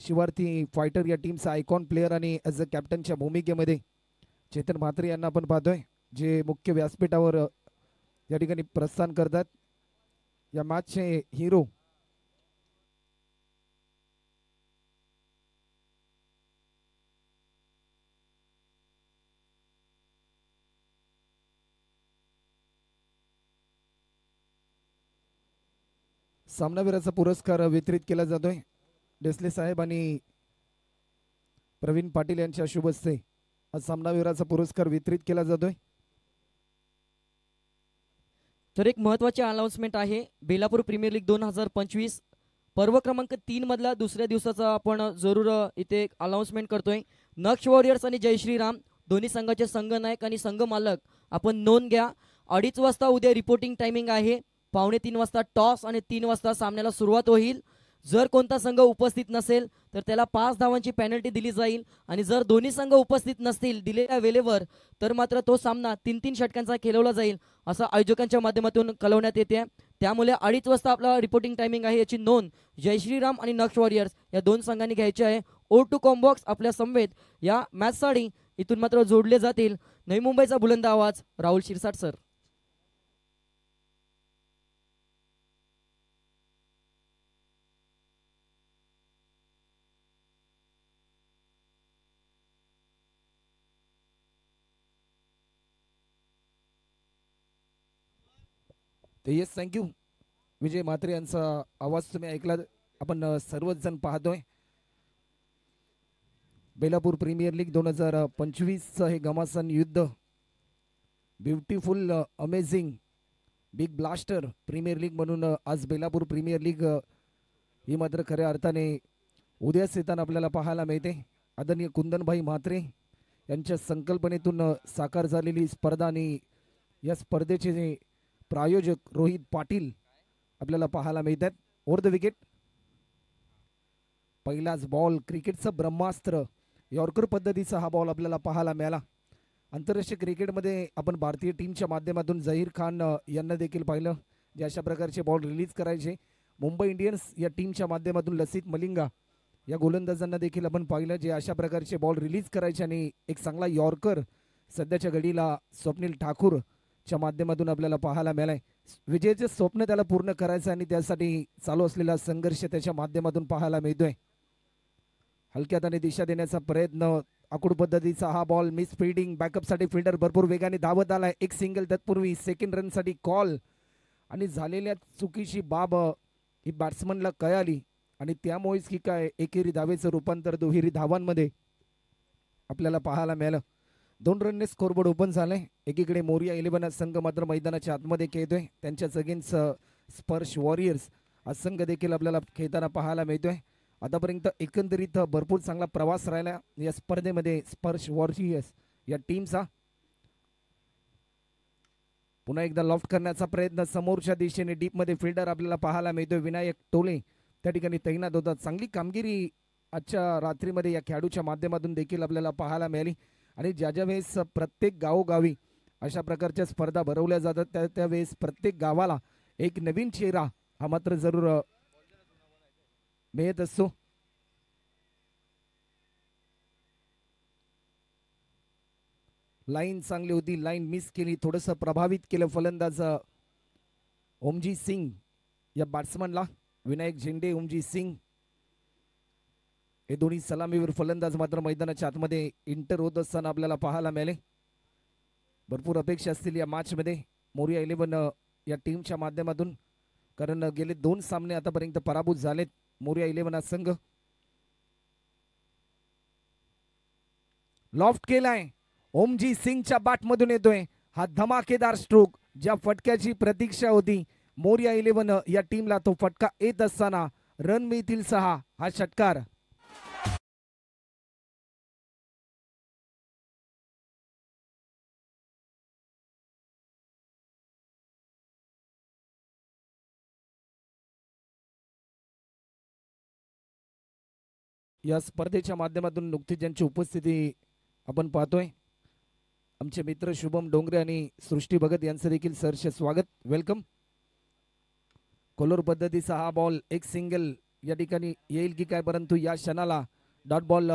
शिवार्थी fighter या टीमचा icon player आणि ॲज अ कॅप्टनच्या भूमिकेमध्ये चेतन म्हात्रे यांना आपण पाहतोय, जे मुख्य व्यासपीठावर या ठिकाणी प्रस्थान करतात. या मॅचचे हिरो सामनावीराचा पुरस्कार वितरित केला जातोय. डेसले साहेब आणि प्रवीण पाटील यांच्या शुभ हस्ते आज सामनावीराचा पुरस्कार वितरित केला जातोय. तर एक महत्त्वाची अनाउन्समेंट आहे. बेलापूर प्रीमियर लीग 2025 पर्व क्रमांक 3 मधला दुसऱ्या दिवसाचा आपण जरूर इथे अनाउन्समेंट करतोय. नक्ष वॉरियर्स आणि जय श्रीराम दोन्ही संघाचे संघनायक आणि संघ मालक आपण नोंद घ्या. 2:30 वाजता उद्या रिपोर्टिंग टायमिंग आहे. 2:45 वाजता टॉस आणि 3 वाजता सामन्याला सुरुवात होईल. जर कोणता संघ उपस्थित नसेल तर त्याला 5 धावांची पेनल्टी दिली जाईल आणि जर दोन्ही संघ उपस्थित नसतील दिलेल्या वेळेवर तर मात्र तो सामना 3-3 षटकांचा खेळवला जाईल असं आयोजकांच्या माध्यमातून कळवण्यात येते. त्यामुळे 2:30 वाजता आपला रिपोर्टिंग टायमिंग आहे, याची नोंद जय श्रीराम आणि नक्ष वॉरियर्स या दोन संघांनी घ्यायची आहे. O2 कॉम्बॉक्स आपल्या समवेत या मॅचसाठी इथून मात्र जोडले जातील. नवी मुंबईचा बुलंद आवाज Rahul Shirsat sir. Yes, thank you. Vijay Mhatre यांचा आवाज तुम्ही ऐकला. आपण सर्वच जण पाहतोय बेलापूर प्रीमियर लीग 2025 हे घमासान युद्ध, beautiful amazing big blaster premier league म्हणून आज बेलापूर प्रीमियर लीग ही मात्र खऱ्या अर्थाने उद्याच येताना आपल्याला पाहायला मिळते. आदरणीय कुंदनभाई म्हात्रे यांच्या संकल्पनेतून साकार झालेली स्पर्धा आणि या स्पर्धेचे जे प्रायोजक रोहित पाटील आपल्याला पाहायला मिळतात. ओव्हर द विकेट, पहिलाच बॉल, क्रिकेटचं ब्रह्मास्त्र, यॉर्कर पद्धतीचा हा बॉल आपल्याला पाहायला मिळाला. आंतरराष्ट्रीय क्रिकेटमध्ये आपण भारतीय टीमच्या माध्यमातून झहीर खान यांना देखील पाहिलं, जे अशा प्रकारचे बॉल रिलीज करायचे. मुंबई इंडियन्स या टीमच्या माध्यमातून लसित मलिंगा या गोलंदाजांना देखील आपण पाहिलं, जे अशा प्रकारचे बॉल रिलीज करायचे आणि एक चांगला यॉर्कर सध्याच्या घडीला स्वप्नील ठाकूरच्या माध्यमातून आपल्याला पाहायला मिळालंय. विजयाचे स्वप्न त्याला पूर्ण करायचं आणि त्यासाठी चालू असलेला संघर्ष त्याच्या माध्यमातून पाहायला मिळतोय. हलक्यात आणि दिशा देण्याचा प्रयत्न, आखूड पद्धतीचा हा बॉल, मिस फिल्डिंग, बॅकअपसाठी फिल्डर भरपूर वेगाने धावत आलाय. एक सिंगल तत्पूर्वी सेकंड रनसाठी कॉल आणि झालेल्या चुकीची बाब ही बॅट्समनला कळाली आणि त्यामुळेच की काय एकेरी धावेचं रूपांतर दुहेरी धावांमध्ये आपल्याला पाहायला मिळालं. 2 रनने स्कोरबोर्ड ओपन झालंय. एकीकडे मोरिया 11 संघ मात्र मैदानाच्या आतमध्ये खेळतोय. त्यांच्याच अगेन्स्ट स्पर्श वॉरियर्स हा संघ देखील आपल्याला खेळताना पाहायला मिळतोय. आतापर्यंत एकंदरीत भरपूर चांगला प्रवास राहिला या स्पर्धेमध्ये स्पर्श वॉरियर्स या टीमचा. पुन्हा एकदा लॉफ्ट करण्याचा प्रयत्न, समोरच्या दिशेने डीपमध्ये फिल्डर आपल्याला पाहायला मिळतोय. विनायक टोले त्या ठिकाणी तैनात होतात. चांगली कामगिरी आजच्या रात्रीमध्ये या खेळाडूच्या माध्यमातून देखील आपल्याला पाहायला मिळाली आणि ज्या ज्या वेळेस प्रत्येक गावोगावी अशा प्रकारच्या स्पर्धा भरवल्या जातात त्यावेळेस प्रत्येक गावाला एक नवीन चेहरा हा मात्र जरूर मिळत असतो. लाईन चांगली होती, लाईन मिस केली, थोडंसं प्रभावित केलं फलंदाज ओमजी सिंग या बॅट्समनला. विनायक झेंडे, ओमजी सिंग हे दोन्ही सलामीवर फलंदाज मात्र मैदानाच्या आतमध्ये इंटर होत असताना आपल्याला पाहायला मिळाले. भरपूर अपेक्षा असतील या मॅचमध्ये मोरिया 11 या टीमच्या माध्यमातून, कारण गेले 2 सामने आतापर्यंत पराभूत झालेत मोरिया 11 हा संघ. लॉफ्ट केलाय, ओमजी सिंगच्या बॅटमधून येतोय हा धमाकेदार स्ट्रोक. ज्या फटक्याची प्रतीक्षा होती मोरिया 11 या टीमला, तो फटका येत असताना रन मिळतील 6 हा षटकार. या स्पर्धेच्या माध्यमातून नुकतीच ज्यांची उपस्थिती आपण पाहतोय, आमचे मित्र शुभम डोंगरे आणि सृष्टी भगत यांचं देखील सहर्ष स्वागत, वेलकम. कोलोर पद्धतीचा हा बॉल, एक सिंगल या ठिकाणी येईल की काय, परंतु या क्षणाला डॉट बॉल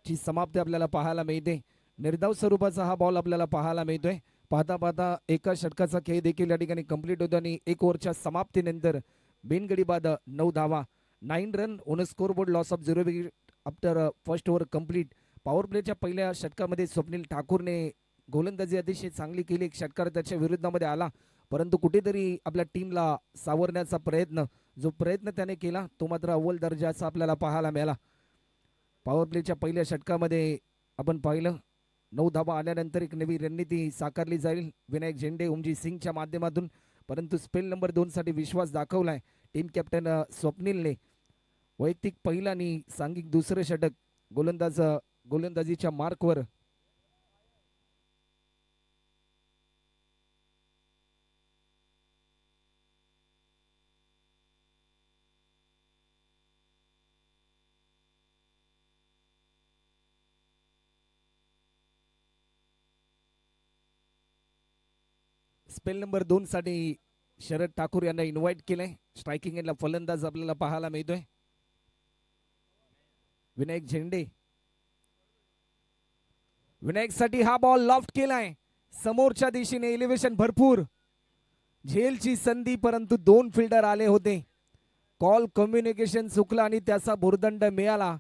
ची समाप्ती आपल्याला पाहायला मिळते. निर्धाव स्वरूपाचा हा बॉल आपल्याला पाहायला मिळतोय. पाहता पाहता एका षटकाचा खेळ देखील या ठिकाणी कंप्लीट होतो आणि 1 ओव्हरच्या समाप्तीनंतर बिनगडी बाद 9 धावा, 9 run on scoreboard, loss of 0 wicket after first over complete. Power प्लेच्या पहिल्या षटकामध्ये स्वप्नील ठाकूरने गोलंदाजी अतिशय चांगली केली. एक षटकार त्याच्या विरुद्धामध्ये आला, परंतु कुठेतरी आपल्या टीमला सावरण्याचा प्रयत्न त्याने केला तो मात्र अव्वल दर्जाचा आपल्याला पाहायला मिळाला. पॉवर प्लेच्या पहिल्या षटकामध्ये आपण पाहिलं 9 धावा आल्यानंतर एक नवी रणनीती साकारली जाईल विनायक झेंडे ओमजी सिंगच्या माध्यमातून, परंतु स्पेल नंबर 2 साठी विश्वास दाखवलाय टीम कॅप्टन स्वप्नीलने. वैयक्तिक पहिला आणि सांघिक दुसरं षटक गोलंदाजीच्या मार्कवर. स्पेल नंबर 2 साठी शरद ठाकूर यांना इन्व्हाइट केलंय. स्ट्रायकिंग एंडला फलंदाज आपल्याला पाहायला मिळतोय विनायक झेंडे. विनायक साठी हा बॉल लॉफ्ट केलाय, समोरच्या दिशेने एलिव्हेशन भरपूर, झेलची संधी परंतु 2 फिल्डर आले होते. कॉल कम्युनिकेशन चुकला आणि त्याचा भुर्दंड मिळाला.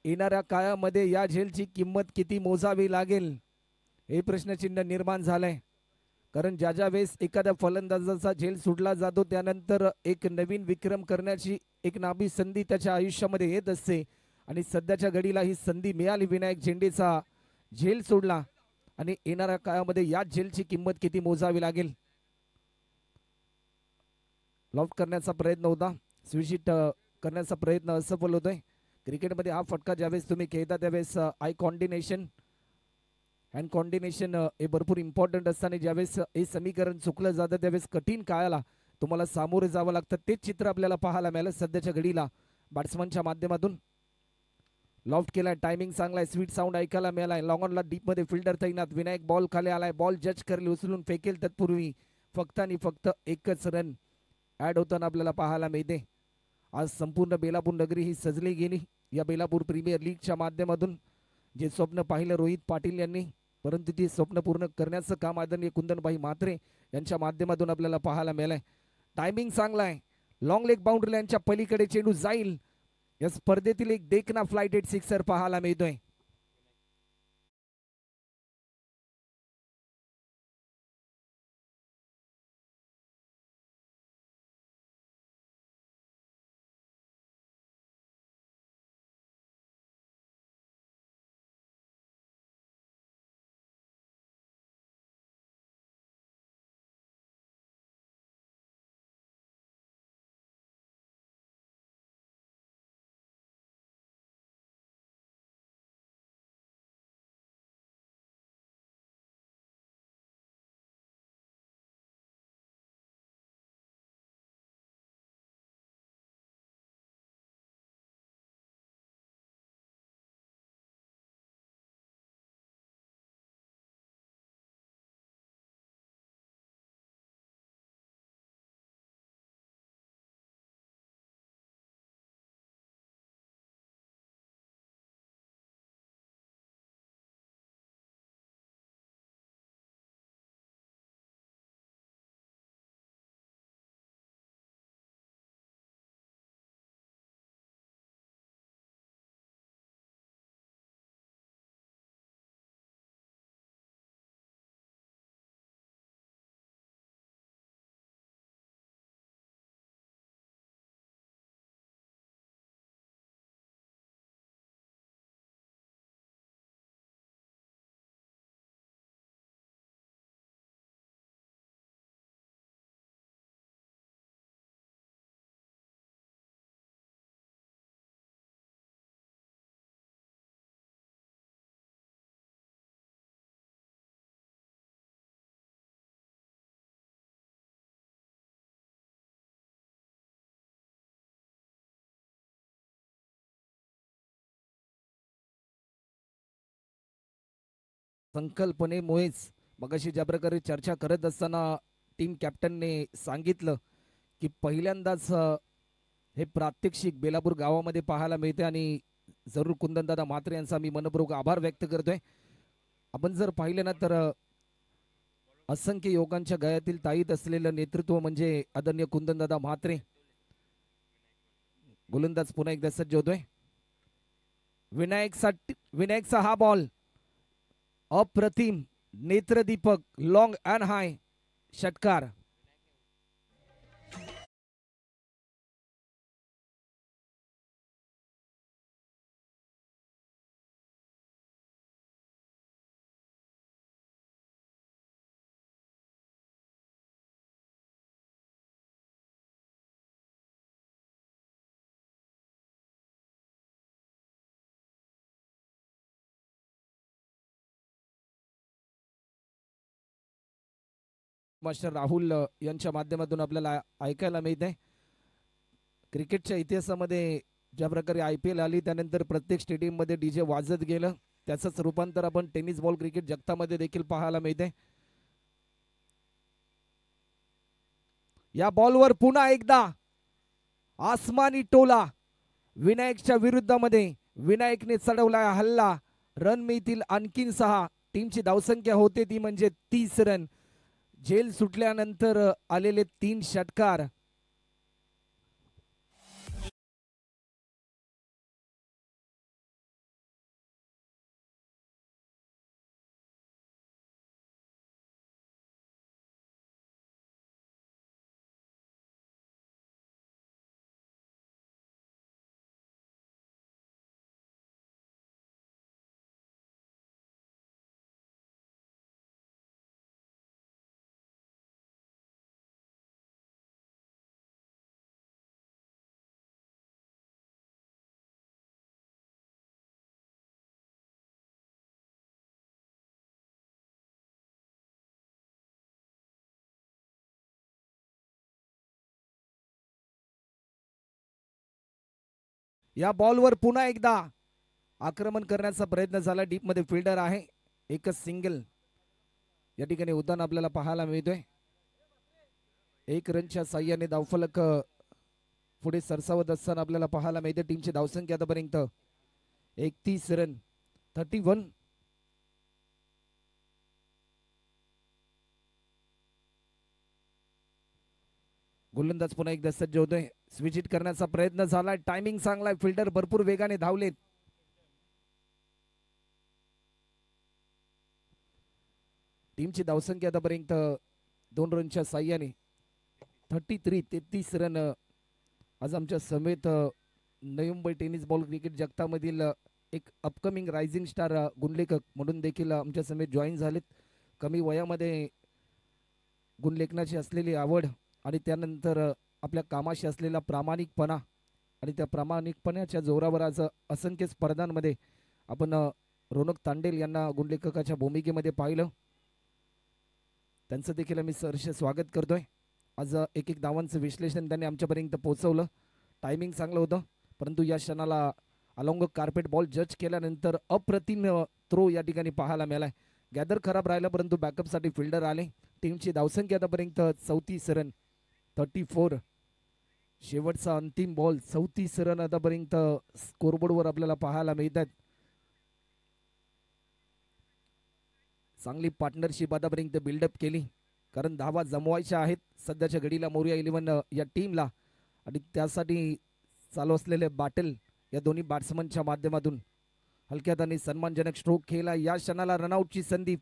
येणाऱ्या काळामध्ये या झेलची किंमत किती मोजावी लागेल हे प्रश्नचिन्ह निर्माण झालंय, कारण ज्या वेळेस एखाद्या फलंदाजाचा झेल सुटला जातो त्यानंतर एक नवीन विक्रम करण्याची एक नाभी संधी त्याच्या आयुष्यामध्ये येत असते आणि सध्याच्या घडीला ही संधी मिळाली. विनायक झेंडेचा झेल सोडला आणि येणाऱ्या काळामध्ये या झेलची किंमत किती मोजावी लागेल. लॉफ्ट करण्याचा प्रयत्न होता, स्विच करण्याचा प्रयत्न असफल होतोय. क्रिकेटमध्ये हा फटका ज्यावेळेस तुम्ही खेळता त्यावेळेस आय कॉर्डिनेशन हँड कॉर्डिनेशन हे भरपूर इम्पॉर्टंट असताना ज्यावेळेस हे समीकरण चुकलं जातं त्यावेळेस कठीण काळाला तुम्हाला सामोरे जावं लागतं. तेच चित्र आपल्याला पाहायला मिळालं सध्याच्या घडीला. बॅट्समनच्या माध्यमातून लॉफ्ट केलाय, टायमिंग चांगलाय, स्वीट साऊंड ऐकायला मिळालाय. लॉंग ऑनला डीप मध्ये फिल्डर तैनात. विनायक बॉल खाली आलाय, बॉल जज करेल, उचलून फेकेल, तत्पूर्वी फक्त आणि फक्त एकच रन ऍड होताना आपल्याला पाहायला मिळते. आज संपूर्ण बेलापूर नगरी ही सजली गेली या बेलापूर प्रीमियर लीगच्या माध्यमातून. जे स्वप्न पाहिलं रोहित पाटील यांनी, परंतु ते स्वप्न पूर्ण करण्याचं काम आदरणीय कुंदनभाई म्हात्रे यांच्या माध्यमातून आपल्याला पाहायला मिळालंय. टायमिंग चांगला आहे, लॉंग लेग बाउंड्री लाईनच्या पलीकडे चेंडू जाईल. या स्पर्धेतील एक देखना फ्लाइटेड सिक्सर पाहायला मिळतोय. संकल्पनेमुळेच मगाशी ज्या प्रकारे चर्चा करत असताना टीम कॅप्टनने सांगितलं की पहिल्यांदाच हे प्रात्यक्षिक बेलापूर गावामध्ये पाहायला मिळते आणि जरूर कुंदनदादा म्हात्रे यांचा मी मनपूर्वक आभार व्यक्त करतोय. आपण जर पाहिलं ना तर असंख्य योगांच्या गळ्यातील ताईत असलेलं नेतृत्व म्हणजे आदरणीय कुंदनदादा म्हात्रे. गोलंदाज पुन्हा एकदा सज्ज होतोय. विनायकचा हा बॉल अप्रतिम, नेत्रदीपक, लॉंग अँड हाय षटकार. मास्टर राहुल यांच्या माध्यमातून आपल्याला ऐकायला मिळत आहे. क्रिकेटच्या इतिहासामध्ये ज्या प्रकारे IPL आली त्यानंतर प्रत्येक स्टेडियममध्ये DJ वाजत गेलं, त्याचंच रूपांतर आपण टेनिस बॉल क्रिकेट जगतामध्ये देखील पाहायला मिळते. या बॉलवर पुन्हा एकदा आसमानी टोला विनायकच्या विरुद्धामध्ये. विनायकने चढवला हल्ला. रन मिळतील आणखीन 6. टीमची धावसंख्या होते ती म्हणजे 30 रन. झेल सुटल्यानंतर आलेले 3 षटकार. या बॉलवर पुन्हा एकदा आक्रमण करण्याचा प्रयत्न झाला. डीप मध्ये फिल्डर आहे. एकच सिंगल या ठिकाणी उद्यान आपल्याला पाहायला मिळतोय. 1 रनच्या साह्याने धावफलक पुढे सरसावत असताना आपल्याला पाहायला मिळते. टीमची धावसंख्या आतापर्यंत 31 रन, 31. गोलंदाज पुन्हा एकदा सज्ज होतोय. स्विच हिट करण्याचा प्रयत्न झालाय. टायमिंग चांगलाय. फिल्डर भरपूर वेगाने धावलेत. टीमची धावसंख्या आतापर्यंत 2 रनच्या साह्याने 33 रन. आज आमच्या समेत Navi Mumbai tennis ball cricket जगतामधील एक अपकमिंग रायझिंग स्टार गुणलेखक म्हणून देखील आमच्या समेत जॉईन झालेत. कमी वयामध्ये गुणलेखनाची असलेली आवड आणि त्यानंतर आपल्या कामाशी असलेला प्रामाणिकपणा आणि त्या प्रामाणिकपणाच्या जोरावर आज असंख्य स्पर्धांमध्ये आपण रोनक तांडेल यांना गुणलेखकाच्या भूमिकेमध्ये पाहिलं. त्यांचं देखील आम्ही सहर्ष स्वागत करतोय. आज एक धावांचं विश्लेषण त्यांनी आमच्यापर्यंत पोहोचवलं. टायमिंग चांगलं होतं, परंतु या क्षणाला अलॉंग कार्पेट बॉल जज केल्यानंतर अप्रतिम थ्रो या ठिकाणी पाहायला मिळालाय. गॅदर खराब राहिला, परंतु बॅकअपसाठी फिल्डर आले. टीमची धावसंख्या आतापर्यंत 34 रन, 34. शेवटचा अंतिम बॉल 34 रन आतापर्यंत स्कोरबोर्डवर आपल्याला पाहायला मिळतात. चांगली पार्टनरशिप आतापर्यंत बिल्डअप केली, कारण धावा जमवायच्या आहेत सध्याच्या घडीला मोरिया 11 या टीमला. आणि त्यासाठी चालू असलेले बॅटल या दोन्ही बॅट्समनच्या माध्यमातून हलक्यात आणि सन्मानजनक स्ट्रोक खेळला. या क्षणाला रनआउटची संधी.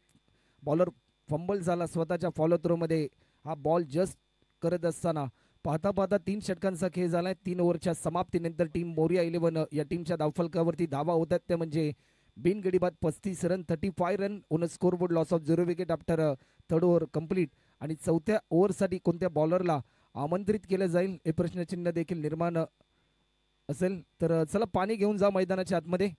बॉलर फंबल झाला स्वतःच्या फॉलो थ्रोमध्ये. हा बॉल जस्ट करत असताना पाहता पाहता 3 षटकांचा खेळ झालाय. 3 ओव्हरच्या समाप्तीनंतर टीम मोरिया 11 या टीमच्या धावफलकावरती धावा होतात ते म्हणजे बिनगडी बाद 35 run, 35 run on scoreboard. Loss of 0 wicket after 3rd over complete. आणि 4थ्या ओव्हरसाठी कोणत्या बॉलरला आमंत्रित केलं जाईल हे प्रश्नचिन्ह देखील निर्माण असेल. तर चला पाणी घेऊन जा मैदानाच्या आतमध्ये.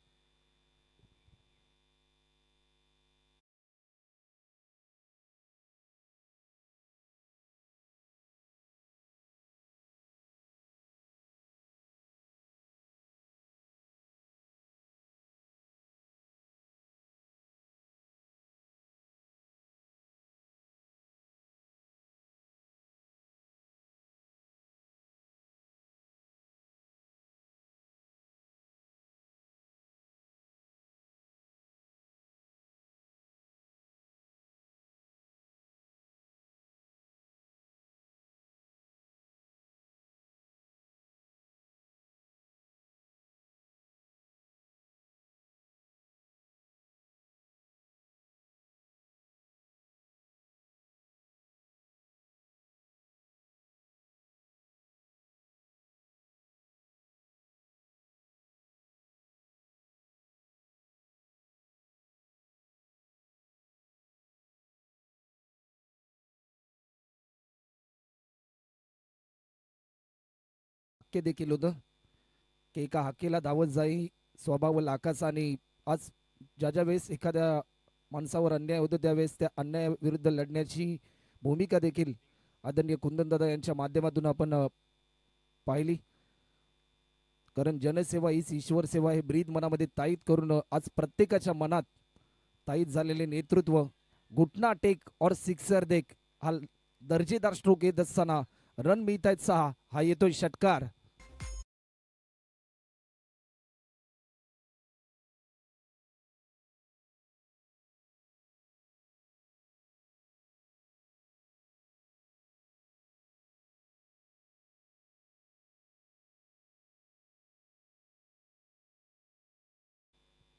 शक्य देखील होतं की एका हाकेला धावत जाई स्वभाव लाखाचा आणि आज ज्या वेळेस एखाद्या माणसावर अन्याय होतो त्यावेळेस त्या अन्यायाविरुद्ध लढण्याची भूमिका देखील आदरणीय कुंदनदादा यांच्या माध्यमातून आपण पाहिली. कारण जनसेवा हीच ईश्वर सेवा हे ब्रीद मनामध्ये ताईत करून आज प्रत्येकाच्या मनात ताईत झालेले नेतृत्व घुटना टेक और सिक्सर देख हा दर्जेदार स्ट्रोक येत असताना रन मिळत आहेत 6 हा येतोय षटकार.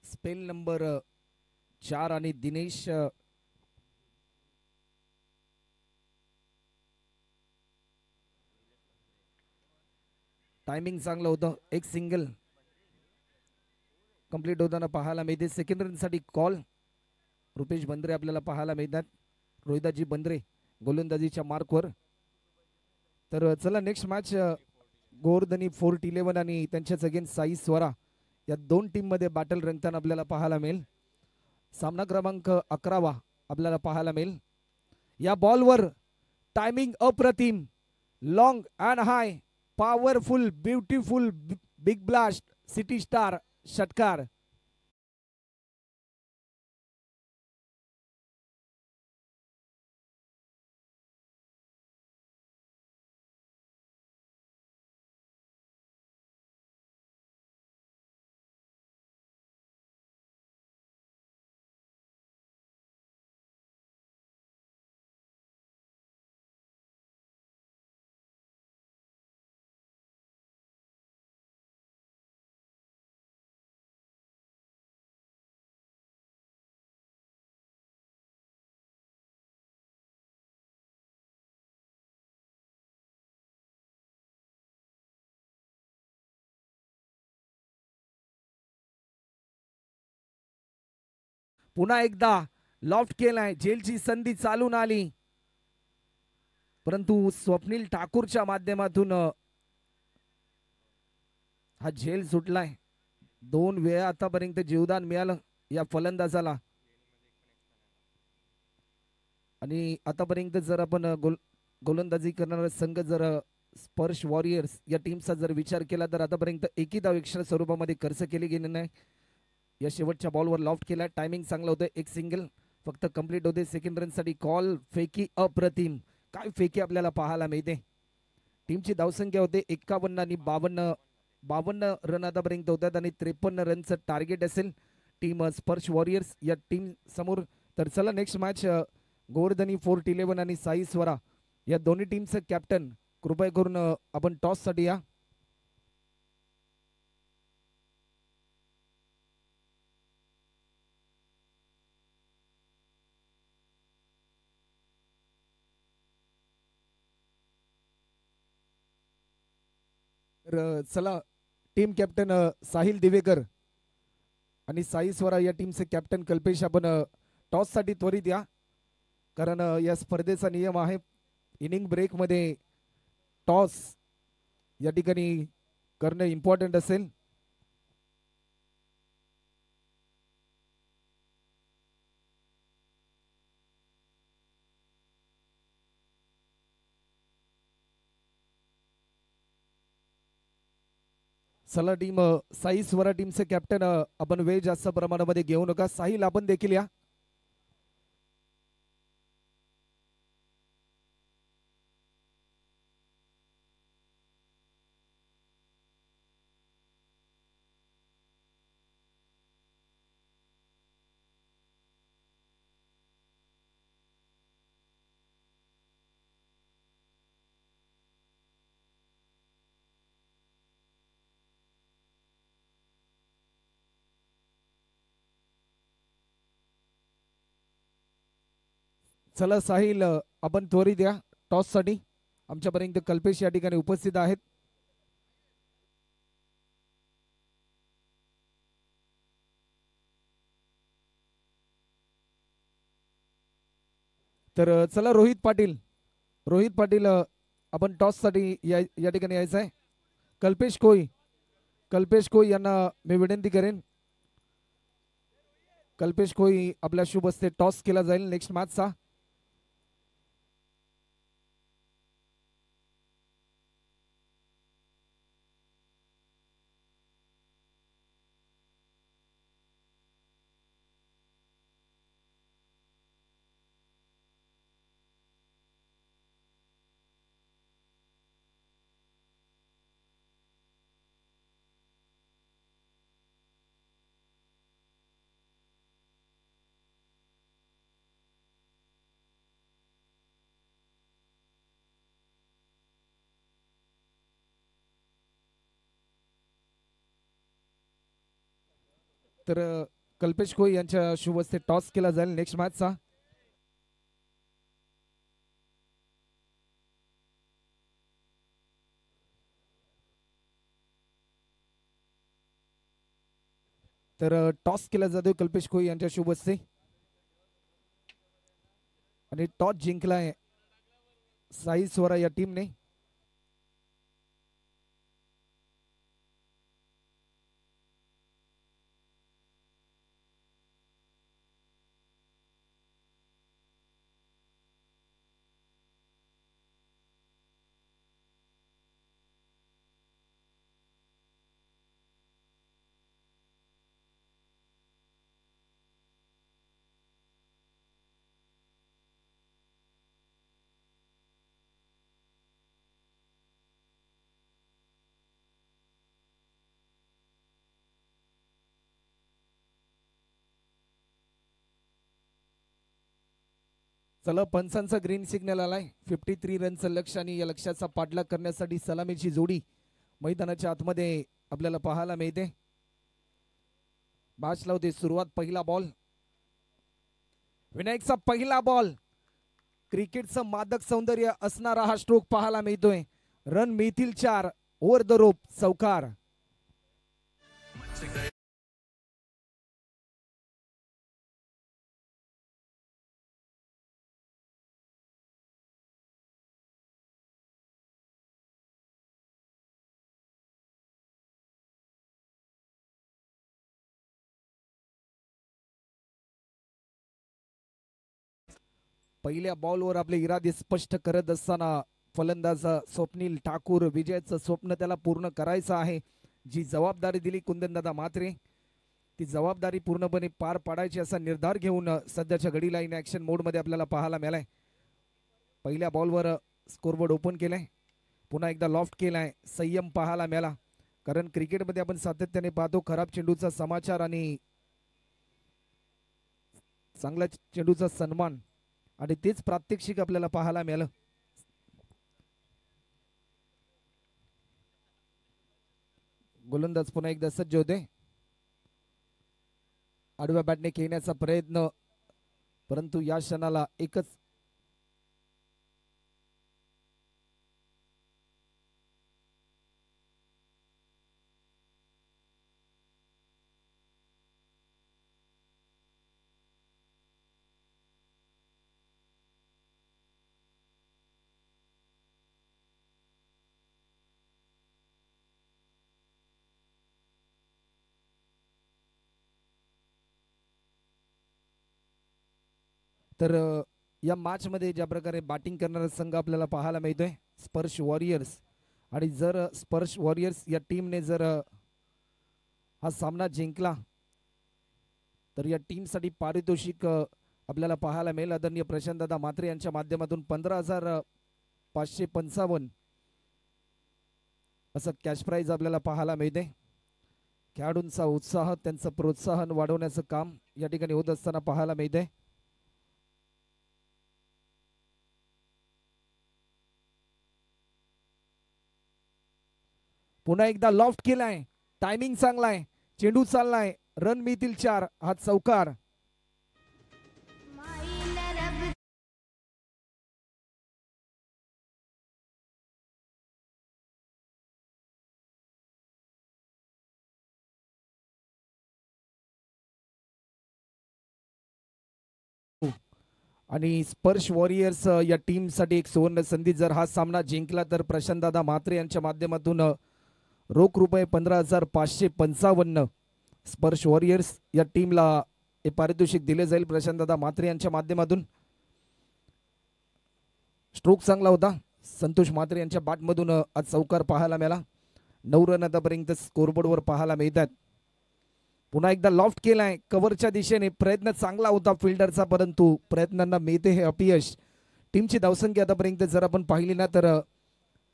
स्पेल नंबर 4 आणि दिनेश टायमिंग चांगलं होतं. एक सिंगल कंप्लीट होताना पाहायला मिळते. सेकंड रनसाठी कॉल रुपेश बंद्रे आपल्याला पाहायला मिळतात. रोहिदाजी बंद्रे गोलंदाजीच्या मार्कवर. तर चला नेक्स्ट मॅच गोवर्धनी फोर्ट 11 आणि त्यांच्याच अगेन्स्ट साई स्वरा या दोन टीम मध्ये बॅटल रंगताना आपल्याला पाहायला मिळेल. सामना क्रमांक 11 आपल्याला पाहायला मिळेल. या बॉलवर टायमिंग अप्रतिम, long and high, powerful, beautiful, big blast, city star षटकार. पुन्हा एकदा लॉफ्ट केलाय, झेलची संधी चालून आली परंतु स्वप्नील ठाकूरच्या माध्यमातून हा झेल सुटलाय. 2 वेळा आतापर्यंत जीवदान मिळालं या फलंदाजाला आणि आतापर्यंत जर आपण गोलंदाजी करणारा संघ जर स्पर्श वॉरियर्स या टीमचा जर विचार केला तर आतापर्यंत एकही धाव एक्स्ट्रा स्वरूपामध्ये खर्च केली गेली नाही. या शेवटच्या बॉलवर लॉफ्ट केला. टायमिंग चांगलं होतं. एक सिंगल फक्त कंप्लीट होते. सेकंड रनसाठी कॉल. फेकी अप्रतिम, काय फेकी आपल्याला पाहायला मिळते. टीमची धावसंख्या होते 51 आणि 52 रन आतापर्यंत होतात आणि 53 रनचं टार्गेट असेल टीम स्पर्श वॉरियर्स या टीम समोर. तर चला नेक्स्ट मॅच गोवर्धनी फोर्ट 11 आणि साई स्वरा या दोन्ही टीमचं कॅप्टन कृपया करून आपण टॉस साठी या. तर चला टीम कॅप्टन साहिल दिवेकर आणि साई स्वरा या टीमचे कॅप्टन कल्पेश आपण टॉस साठी त्वरित या. कारण या स्पर्धेचा नियम आहे इनिंग ब्रेक मध्ये टॉस या ठिकाणी करणं इम्पॉर्टंट असेल. चला टीम साई स्वरा टीमचे कॅप्टन आपण वेळ जास्त प्रमाणामध्ये घेऊ नका. साहिल आपण देखील या. चला साहिल आपण त्वरित या टॉस साठी. आमच्यापर्यंत कल्पेश या ठिकाणी उपस्थित आहेत. तर चला रोहित पाटील आपण टॉस साठी या ठिकाणी यायचं आहे. कल्पेश कोई यांना मी विनंती करेन. कल्पेश कोई आपल्या शुभ हस्ते टॉस केला जाईल नेक्स्ट मॅचचा. तर कल्पेश कोई यांच्या शुभ हस्ते टॉस केला जाईल नेक्स्ट मॅचचा. तर टॉस केला जातोय कल्पेश कोई यांच्या शुभ हस्ते आणि टॉस जिंकलाय साई स्वरा या टीमने. चला पंचांचा ग्रीन सिग्नल आलाय. 53 रनचं लक्ष्य आणि या लक्ष्याचा पाठलाग करण्यासाठी सलामीची जोडी मैदानाच्या आतमध्ये आपल्याला पाहायला मिळते. बाच लावते सुरुवात. पहिला बॉल विनायकचा पहिला बॉल. क्रिकेटचं मादक सौंदर्य असणारा हा स्ट्रोक पाहायला मिळतोय. रन मिळतील 4. ओव्हर द रोप चौकार. पहिल्या बॉलवर आपले इरादे स्पष्ट करत असताना फलंदाज स्वप्नील ठाकूर विजयाचं स्वप्न त्याला पूर्ण करायचं आहे. जी जबाबदारी दिली कुंदनदादा म्हात्रे ती जबाबदारी पूर्णपणे पार पाडायची असा निर्धार घेऊन सध्याच्या घडीला इन ॲक्शन मोडमध्ये आपल्याला पाहायला मिळालाय. पहिल्या बॉलवर स्कोरबोर्ड ओपन केलाय. पुन्हा एकदा लॉफ्ट केलाय. संयम पाहायला मिळाला. कारण क्रिकेटमध्ये आपण सातत्याने पाहतो खराब चेंडूचा समाचार आणि चांगल्या चेंडूचा सन्मान आणि तेच प्रात्यक्षिक आपल्याला पाहायला मिळालं. गोलंदाज पुन्हा एकदा सज्ज होते. आडव्या बॅटने खेळण्याचा प्रयत्न परंतु या क्षणाला एकच तर या मॅच मध्ये ज्या प्रकारे बॅटिंग करणारा संघ आपल्याला पाहायला मिळतोय स्पर्श वॉरियर्स. आणि जर स्पर्श वॉरियर्स या टीमने जर हा सामना जिंकला तर या टीमसाठी पारितोषिक आपल्याला पाहायला मिळेल. आदरणीय प्रशांतदादा म्हात्रे यांच्या माध्यमातून 15,555 असं कॅश प्राइज आपल्याला पाहायला मिळते. खेळाडूंचा उत्साह त्यांचं प्रोत्साहन वाढवण्याचं काम या ठिकाणी होत असताना पाहायला मिळते. पुन्हा एकदा लॉफ्ट केलाय. टायमिंग चांगलाय. चेंडू चाललाय. रन मिळतील 4. हा चौकार. आणि स्पर्श वॉरियर्स या टीमसाठी एक सुवर्ण संधी. जर हा सामना जिंकला तर प्रशांतदादा म्हात्रे यांच्या माध्यमातून रोख रुपये 15,555 स्पर्श वॉरियर्स या टीमला हे पारितोषिक दिले जाईल प्रशांतदादा म्हात्रे यांच्या माध्यमातून. स्ट्रोक चांगला होता संतोष म्हात्रे यांच्या बॅटमधून आज चौकार पाहायला मिळाला. 9 रन आतापर्यंत स्कोरबोर्डवर पाहायला मिळतात. पुन्हा एकदा लॉफ्ट केलाय कव्हरच्या दिशेने, प्रयत्न चांगला होता फिल्डरचा परंतु प्रयत्नांना मिळते हे अपयश. टीमची धावसंख्या आतापर्यंत जर आपण पाहिली ना तर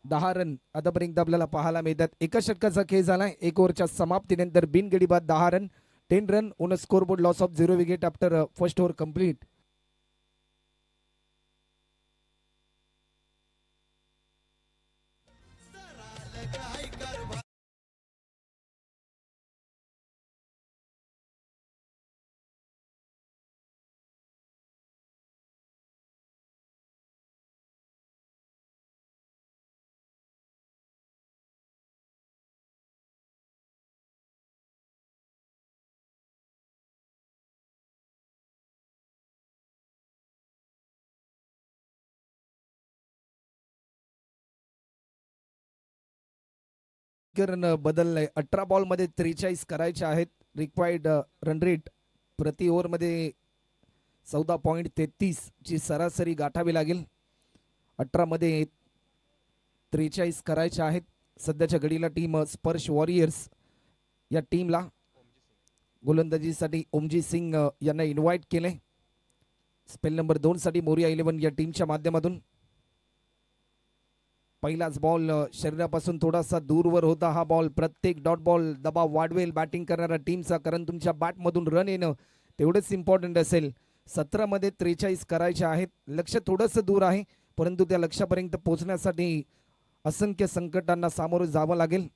10 रन आतापर्यंत आपल्याला पाहायला मिळतात. एका षटकाचा खेळ झालाय. 1 ओव्हरच्या समाप्तीनंतर बिनगडी बाद 10 run, 10 run on a scoreboard, loss of 0 wicket after first over complete. बदललाय. 18 बॉल मध्ये 43 करायचे आहेत. रिक्वायर्ड रन रेट प्रति ओव्हर मध्ये 14.33 ची सरासरी गाठावी लागेल. 18 मध्ये 43 करायचे आहेत. सध्याच्या घडीला टीम स्पर्श वॉरियर्स या टीमला गोलंदाजीसाठी ओमजी सिंग यांना इन्व्हाइट केले. स्पेल नंबर 2 साठी मोरिया 11 या टीमच्या माध्यमातून. पहिलाच बॉल शरीरापासून थोडासा दूरवर होता. हा बॉल प्रत्येक डॉट बॉल दबाव वाढवेल बॅटिंग करणाऱ्या टीमचा, कारण तुमच्या बॅटमधून रन येणं तेवढंच इम्पॉर्टंट असेल. 17 मध्ये 43 करायचे आहेत. लक्ष थोडंसं दूर आहे परंतु त्या लक्ष्यापर्यंत पोहोचण्यासाठी असंख्य संकटांना सामोरं जावं लागेल.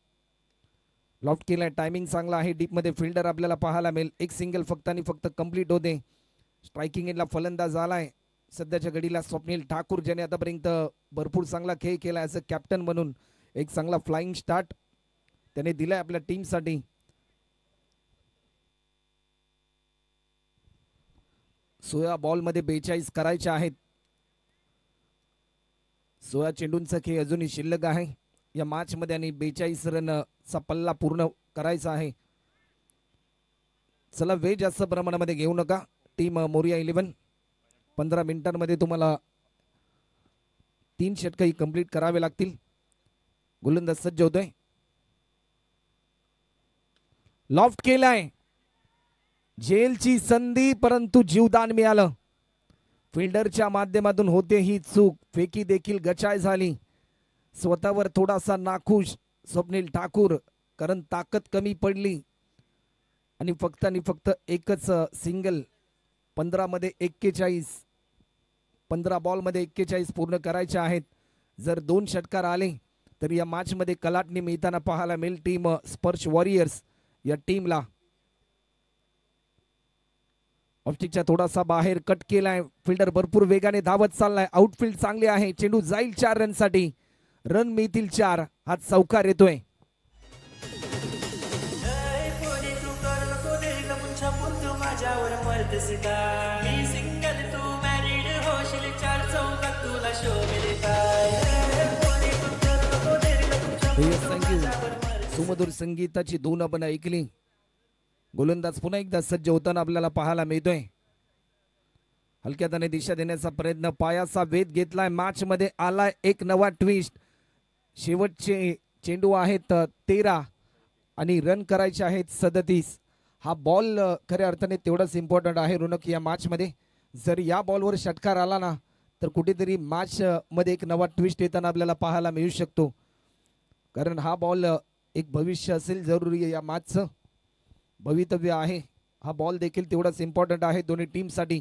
लॉफ्ट केलाय, टायमिंग चांगला आहे. डीपमध्ये फिल्डर आपल्याला पाहायला मिळेल. एक सिंगल फक्त आणि फक्त कंप्लीट होते. स्ट्रायकिंग एंडला फलंदाज आलाय सध्याच्या घडीला स्वप्नील ठाकूर, ज्याने आतापर्यंत भरपूर चांगला खेळ केला ॲज अ कॅप्टन म्हणून. एक चांगला फ्लाइंग स्टार्ट त्याने दिलाय आपल्या टीमसाठी. 16 बॉलमध्ये 42 करायचे आहेत. 16 चेंडूंचा खेळ अजूनही शिल्लक आहे या मॅच मध्ये आणि 42 रनचा पल्ला पूर्ण करायचा आहे. चला वेळ जास्त प्रमाणामध्ये घेऊ नका. टीम मोरिया 11 15 मिनिटांमध्ये तुम्हाला 3 षटकही कंप्लीट करावे लागतील. गोलंदाज सज्ज होतोय. लॉफ्ट केलाय, जेलची संधी परंतु जीवदान मिळालं. फिल्डरच्या माध्यमातून होते ही चूक. फेकी देखील गचाळ झाली. स्वतःवर थोडासा नाखुश स्वप्नील ठाकूर, कारण ताकद कमी पडली आणि फक्त एकच सिंगल. 15 मध्ये 41, 15 बॉल मध्ये 41 पूर्ण करायचे आहेत. जर 2 षटकार आले तर या मॅच मध्ये कलाटणी मिळताना पाहायला मिळेल टीम स्पर्श वॉरियर्स या टीमला. ऑफस्टिकच्या थोडासा बाहेर कट केलाय. फिल्डर भरपूर वेगाने धावत चाललाय. आउटफील्ड चांगले आहे. चेंडू जाईल 4 रनसाठी. रन मिळतील 4. हा चौकार येतोय. सुमधुर संगीताची धून आपण ऐकली. गोलंदाज पुन्हा एकदा सज्ज होताना आपल्याला पाहायला मिळतोय. हलक्याताने दिशा देण्याचा प्रयत्न, पायाचा वेध घेतलाय. मॅच मध्ये आलाय एक नवा ट्विस्ट. शेवटचे चेंडू आहेत 13 आणि रन करायचे आहेत 37. हा बॉल खऱ्या अर्थाने तेवढाच इम्पॉर्टंट आहे रोनक या मॅच मध्ये. जर या बॉलवर षटकार आला ना तर कुठेतरी मॅच मध्ये एक नवा ट्विस्ट येताना आपल्याला पाहायला मिळू शकतो, कारण हा बॉल एक भविष्य असेल जरुरी आहे. या मॅचचं भवितव्य आहे. हा बॉल देखील तेवढाच इम्पॉर्टंट आहे दोन्ही टीमसाठी.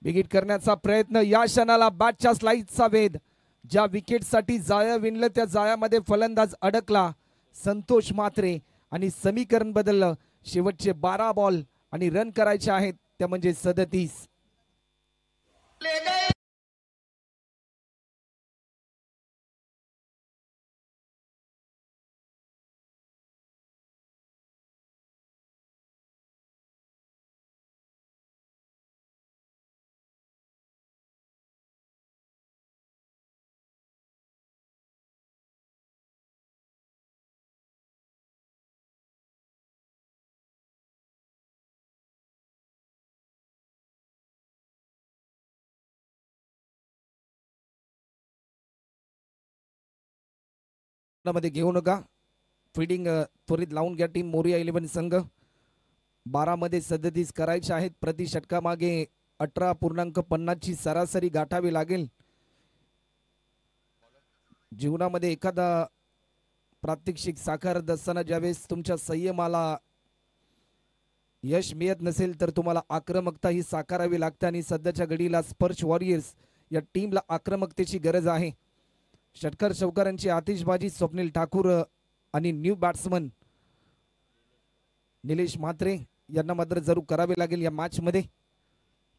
विकेट करण्याचा प्रयत्न, या क्षणाला बॅटच्या स्लाइसचा वेध. ज्या विकेटसाठी जाळ्या विणलं त्या जाळ्यामध्ये फलंदाज अडकला संतोष म्हात्रे आणि समीकरण बदललं. शेवटचे 12 बॉल आणि रन करायचे आहेत त्या म्हणजे 37. मध्ये घेऊ नका. फिडिंग त्वरित लावून घ्या टीम मोरिया 11 संघ. 12 मध्ये 37 करायचे आहेत. प्रति षटकामागे 18.50 ची सरासरी गाठावी लागेल. जीवनामध्ये एखादा प्रात्यक्षिक साकारत असताना ज्यावेळेस तुमच्या संयमाला यश मिळत नसेल तर तुम्हाला आक्रमकता ही साकारावी लागते आणि सध्याच्या घडीला स्पर्श वॉरियर्स या टीमला आक्रमकतेची गरज आहे. षटकार चौकारांची आतिषबाजी स्वप्नील ठाकूर आणि न्यू बॅट्समन निलेश म्हात्रे यांना मात्र जरूर करावे लागेल या मॅच मध्ये.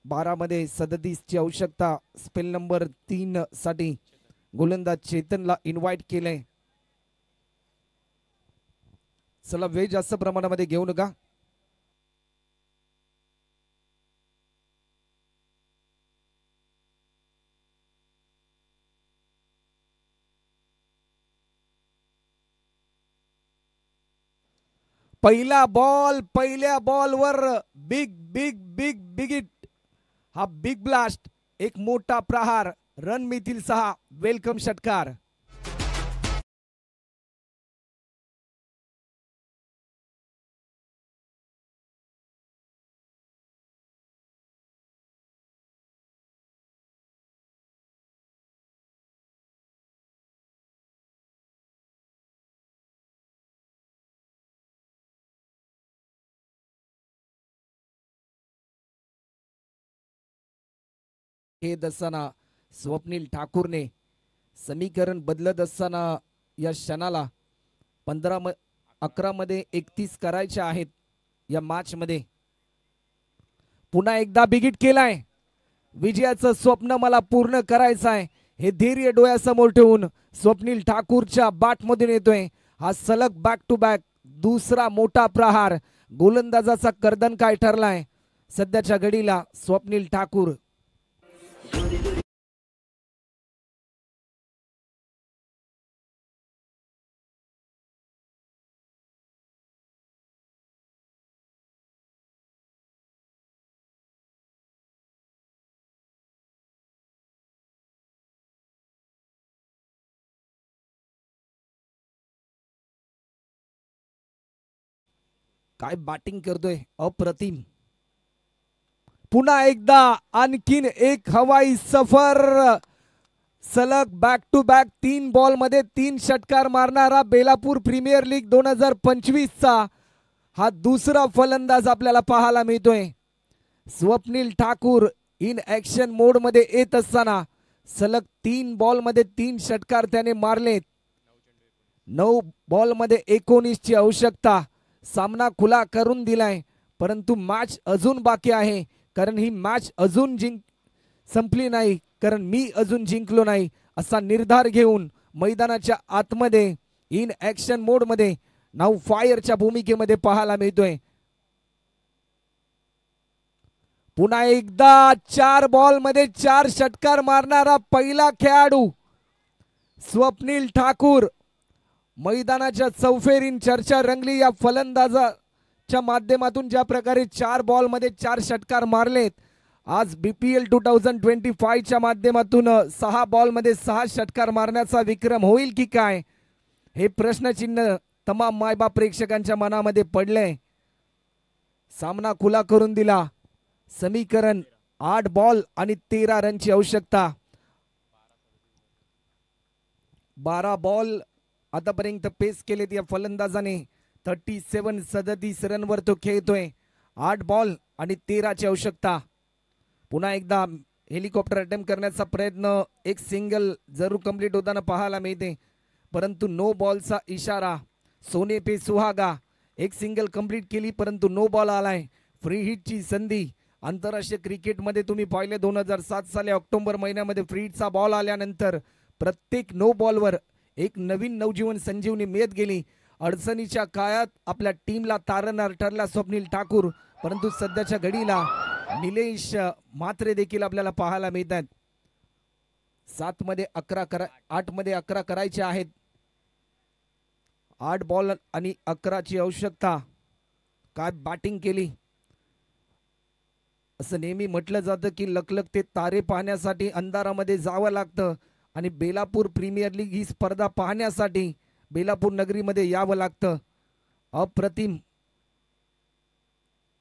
12 मध्ये 37 ची आवश्यकता. स्पेल नंबर 3 साठी गोलंदाज चेतनला इन्व्हाइट केलंय. चला वेळ जास्त प्रमाणामध्ये घेऊ नका. पहिला बॉल, पहिल्या बॉलवर big big big big hit. हा बिग ब्लास्ट, एक मोठा प्रहार. रन मिळतील 6. वेलकम षटकार. हे असताना स्वप्नील ठाकूरने समीकरण बदलत असताना या क्षणाला 11 मध्ये 31 करायचे आहेत या मॅच मध्ये. पुन्हा एकदा बिगिट केलाय. विजयाचं स्वप्न मला पूर्ण करायचं आहे हे धैर्य डोळ्यासमोर ठेवून स्वप्नील ठाकूरच्या बॅटमधून येतोय हा सलग बॅक टू बॅक दुसरा मोठा प्रहार. गोलंदाजाचा कर्दन काय ठरलाय सध्याच्या घडीला स्वप्नील ठाकूर. काय बॅटिंग करतोय अप्रतिम. पुन्हा एकदा आणखीन एक हवाई सफर. सलग बॅक टू बॅक 3 बॉल मध्ये 3 षटकार मारणारा बेलापूर प्रीमियर लीग 2025 चा हा दुसरा फलंदाज आपल्याला पाहायला मिळतोय. स्वप्नील ठाकूर इन ऍक्शन मोड मध्ये येत असताना सलग 3 बॉल मध्ये 3 षटकार त्याने मारलेत. 9 बॉल मध्ये 19 ची आवश्यकता. सामना खुला करून दिलाय परंतु मॅच अजून बाकी आहे कारण ही मॅच अजून संपली नाही कारण मी अजून जिंकलो नाही असा निर्धार घेऊन मैदानाच्या आतमध्ये इन ऍक्शन मोड मध्ये नाव फायरच्या भूमिकेमध्ये पाहायला मिळतोय. पुन्हा एकदा 4 बॉल मध्ये 4 षटकार मारणारा पहिला खेळाडू स्वप्नील ठाकूर. मैदानाच्या चौफेरीन चर्चा रंगली या फलंदाजाच्या माध्यमातून ज्या प्रकारे 4 बॉल मध्ये 4 षटकार मारलेत. आज BPL 2025 च्या माध्यमातून 6 बॉल मध्ये 6 षटकार मारण्याचा विक्रम होईल की काय हे प्रश्नचिन्ह तमाम मायबाप प्रेक्षकांच्या मनामध्ये पडले. सामना खुला करून दिला. समीकरण 8 बॉल आणि 13 रनची आवश्यकता. 12 बॉल आतापर्यंत पेस केलेत या फलंदाजाने. 37 रनवर तो खेळतोय. 8 बॉल आणि 13 ची आवश्यकता. पुन्हा एकदा हेलिकॉप्टर अटेम्प्ट करण्याचा प्रयत्न. एक सिंगल जरूर कंप्लीट होताना पाहायला मिळते परंतु नो बॉलचा इशारा. सोने पे सुहागा. एक सिंगल कंप्लीट केली परंतु नो बॉल आलाय. फ्री हिटची संधी. आंतरराष्ट्रीय क्रिकेटमध्ये तुम्ही पाहिले 2007 साली ऑक्टोबर महिन्यामध्ये फ्री हिटचा बॉल आल्यानंतर प्रत्येक नो बॉलवर एक नवीन नवजीवन संजीवनी मिळत गेली. अडचणीच्या काळात आपल्या टीमला तारणार ठरला स्वप्नील ठाकूर परंतु सध्याच्या घडीला निलेश म्हात्रे देखील आपल्याला पाहायला मिळतात. 8 मध्ये 11 करायचे आहेत. 8 बॉल आणि 11 ची आवश्यकता. काय बॅटिंग केली. असं नेहमी म्हटलं जातं की लखलखते तारे पाहण्यासाठी अंधारामध्ये जावं लागतं आणि बेलापूर प्रीमियर लीग ही स्पर्धा पाहण्यासाठी बेलापूर नगरीमध्ये यावं लागतं. अप्रतिम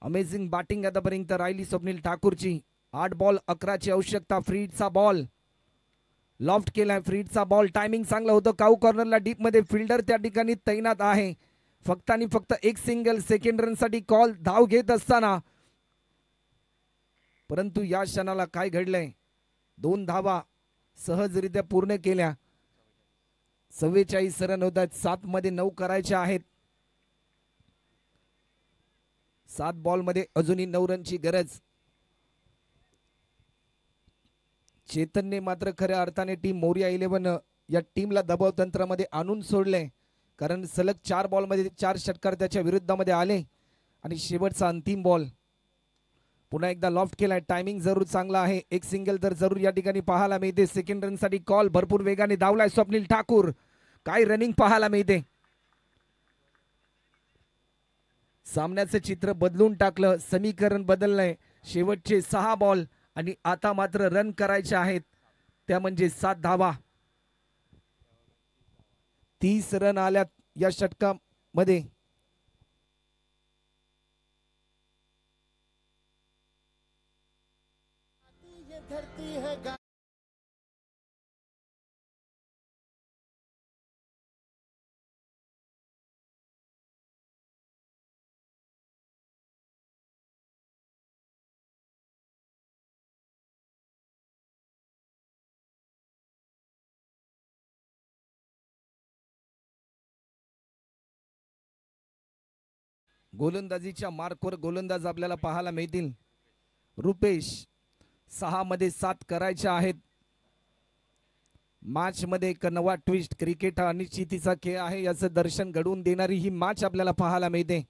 अमेझिंग बॅटिंग आतापर्यंत राहिली स्वप्नील ठाकूरची. 8 बॉल 11ची आवश्यकता. फ्रीडचा बॉल लॉफ्ट केलाय. फ्रीडचा बॉल टायमिंग चांगलं होतं. काऊ कॉर्नरला डीप मध्ये फिल्डर त्या ठिकाणी तैनात आहे. फक्त आणि फक्त एक सिंगल सेकंड रन साठी कॉल धाव घेत असताना, परंतु या क्षणाला काय घडलंय, 2 धावा सहजरित्या पूर्ण केल्या. 44 रन होत आहेत. 7 मध्ये 9 करायचे आहेत. 7 बॉल मध्ये अजूनही 9 रनची गरज. चेतनने मात्र खऱ्या अर्थाने टीम मोरिया 11 या टीमला दबाव तंत्रामध्ये आणून सोडले, कारण सलग 4 बॉल मध्ये 4 षटकार त्याच्या विरुद्धामध्ये आले आणि शेवटचा अंतिम बॉल पुन्हा एकदा लॉफ्ट केलाय. टायमिंग जरूर चांगला आहे. एक सिंगल तर जरूर या ठिकाणी पाहायला मिळते. सेकंड रन साठी कॉल. भरपूर वेगाने धावलाय स्वप्नील ठाकूर. काय रनिंग पाहायला मिळते. सामन्याचं चित्र बदलून टाकलं. समीकरण बदललंय. शेवटचे 6 बॉल आणि आता मात्र रन करायचे आहेत, त्या म्हणजे 7 धावा. 30 रन आल्यात या षटकामध्ये. गोलंदाजीच्या मार्कवर गोलंदाज आपल्याला पाहायला मिळतील. रुपेश 6 मध्ये 7 करायचे आहेत. मॅच मध्ये एक नवा ट्विस्ट. क्रिकेट हा अनिश्चितीचा खेळ आहे याचं दर्शन घडवून देणारी ही मॅच आपल्याला पाहायला मिळते.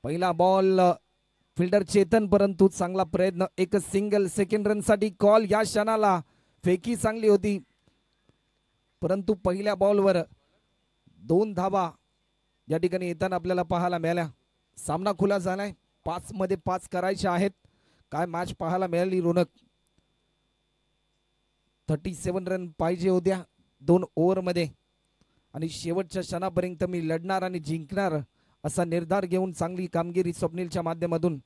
पहिला बॉल फिल्डर चेतन, परंतु चांगला प्रयत्न. एक सिंगल. सेकंड रन साठी कॉल. या क्षणाला फेकी चांगली होती, परंतु पहिल्या बॉलवर 2 धावा या ठिकाणी येताना आपल्याला पाहायला मिळाल्या. सामना खुला झालाय. 5 मध्ये 5 करायचे आहेत. काय मॅच पाहायला मिळाली रोनक. 37 रन पाहिजे होत्या 2 ओव्हरमध्ये आणि शेवटच्या क्षणापर्यंत मी लढणार आणि जिंकणार असा निर्धार घेऊन चांगली कामगिरी स्वप्नीलच्या माध्यमातून.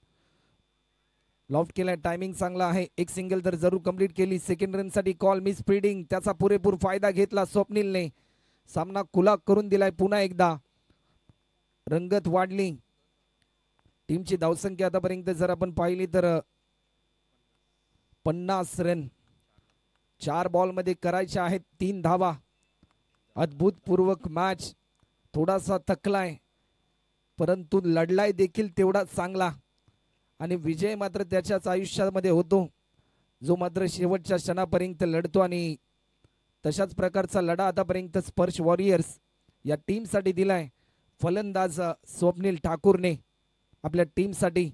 लॉफ्ट केलाय. टायमिंग चांगला आहे. एक सिंगल तर जरूर कंप्लीट केली. सेकंड रन साठी कॉल. Miss fielding. त्याचा पुरेपूर फायदा घेतला स्वप्नीलने. सामना खुला करून दिलाय पुन्हा एकदा. रंगत वाढली. टीमची धावसंख्या आतापर्यंत जर आपण पाहिली तर 50 रन 4 बॉल मध्ये करायचे आहेत. 3 धावा. अद्भुतपूर्वक मॅच. थोडासा थकलाय, परंतु लढलाय देखील तेवढाच चांगला आणि विजय मात्र त्याच्याच आयुष्यामध्ये होतो, जो मात्र शेवटच्या क्षणापर्यंत लढतो. आणि तशाच प्रकारचा लढा आतापर्यंत स्पर्श वॉरियर्स या टीमसाठी दिलाय फलंदाज स्वप्नील ठाकूरने आपल्या टीमसाठी.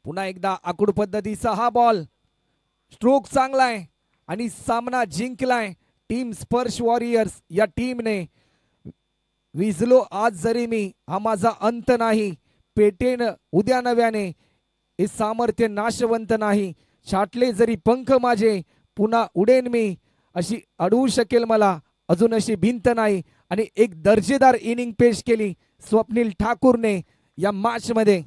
पुन्हा एकदा आखूड पद्धतीचा हा बॉल. स्ट्रोक चांगला आहे आणि सामना जिंकलाय टीम स्पर्श वॉरियर्स या टीमने. विजलो आज जरी मी, हा माझा अंत नाही. पेटेन उद्या नव्याने, हे सामर्थ्य नाशवंत नाही. छाटले जरी पंख माझे, पुन्हा उडेन मी. अशी अडवू शकेल मला अजून अशी भिंत नाही. आणि एक दर्जेदार इनिंग पेश केली स्वप्नील ठाकूरने या मॅच मध्ये.